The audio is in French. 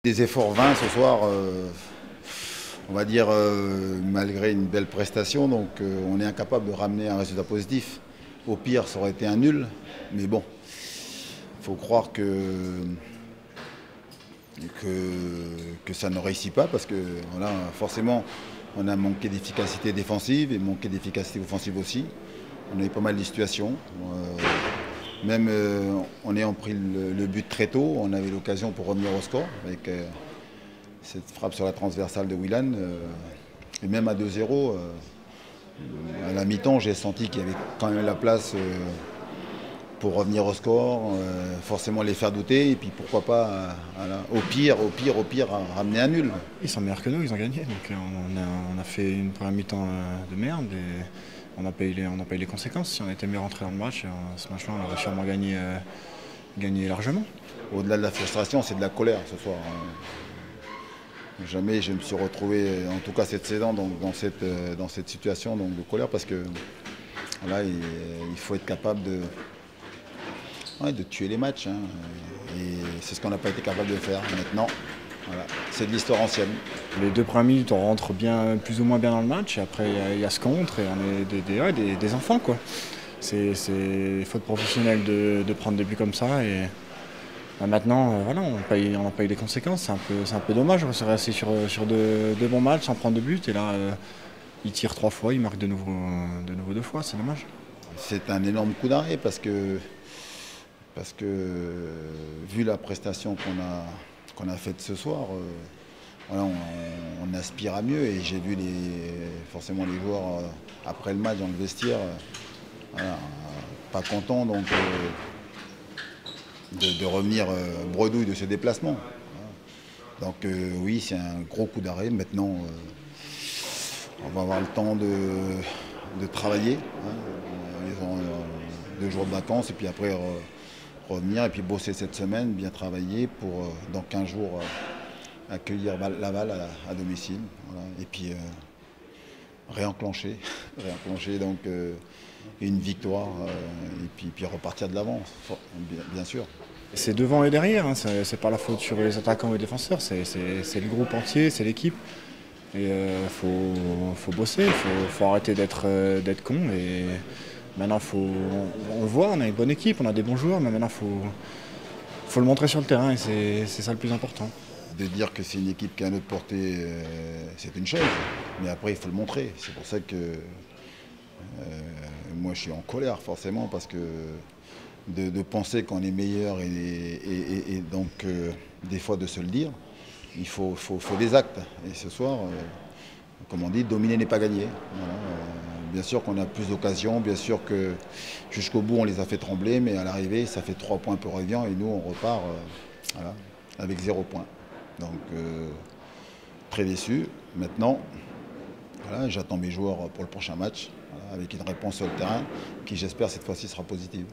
Des efforts vains ce soir, on va dire, malgré une belle prestation, donc on est incapable de ramener un résultat positif. Au pire, ça aurait été un nul, mais bon, il faut croire que ça ne réussit pas parce que voilà, forcément, on a manqué d'efficacité défensive et manqué d'efficacité offensive aussi. On a eu pas mal de situations. Même en ayant pris le but très tôt, on avait l'occasion pour revenir au score avec cette frappe sur la transversale de Willan. Et même à 2-0, à la mi-temps, j'ai senti qu'il y avait quand même la place pour revenir au score, forcément les faire douter, et puis pourquoi pas, au pire, ramener un nul. Ils sont meilleurs que nous, ils ont gagné. Donc on a fait une première mi-temps de merde et on a payé les conséquences. Si on était mieux rentré dans le match, ce match-là, on aurait sûrement gagné largement. Au-delà de la frustration, c'est de la colère ce soir. Jamais je me suis retrouvé, en tout cas cette saison, donc, dans cette situation donc, de colère, parce que là, il faut être capable de tuer les matchs. Hein. Et c'est ce qu'on n'a pas été capable de faire. Maintenant, voilà, c'est de l'histoire ancienne. Les deux premières minutes, on rentre plus ou moins bien dans le match. Et après, il y a ce contre et on est des enfants, quoi. C'est faute professionnelle de prendre des buts comme ça. Et maintenant, voilà, on paye les conséquences. C'est un peu dommage. On serait resté sur deux bons matchs sans prendre de but. Et là, il tire 3 fois, il marque de nouveau 2 fois. C'est dommage. C'est un énorme coup d'arrêt parce que vu la prestation qu'on a faite ce soir, voilà, on aspire à mieux. Et j'ai vu forcément les joueurs après le match dans le vestiaire, voilà, pas contents donc, de revenir bredouille de ce déplacement. Donc oui, c'est un gros coup d'arrêt. Maintenant, on va avoir le temps de travailler. Hein. Ils ont 2 jours de vacances et puis après revenir et puis bosser cette semaine, bien travailler pour dans 15 jours accueillir Laval à domicile. Voilà. Et puis réenclencher donc une victoire et puis repartir de l'avant, bien sûr. C'est devant et derrière, hein. C'est pas la faute sur les attaquants et les défenseurs, c'est le groupe entier, c'est l'équipe. Et faut bosser, faut arrêter d'être con. Et maintenant, on le voit, on a une bonne équipe, on a des bons joueurs, mais maintenant, faut le montrer sur le terrain et c'est ça le plus important. De dire que c'est une équipe qui a notre portée, c'est une chose, mais après, il faut le montrer. C'est pour ça que moi, je suis en colère, forcément, parce que de penser qu'on est meilleur et donc des fois de se le dire, il faut des actes. Et ce soir, comme on dit, dominer n'est pas gagner. Voilà. Bien sûr qu'on a plus d'occasions, bien sûr que jusqu'au bout on les a fait trembler, mais à l'arrivée ça fait 3 points pour Evian et nous on repart voilà, avec 0 point. Donc très déçu. Maintenant, voilà, j'attends mes joueurs pour le prochain match, voilà, avec une réponse sur le terrain qui j'espère cette fois-ci sera positive.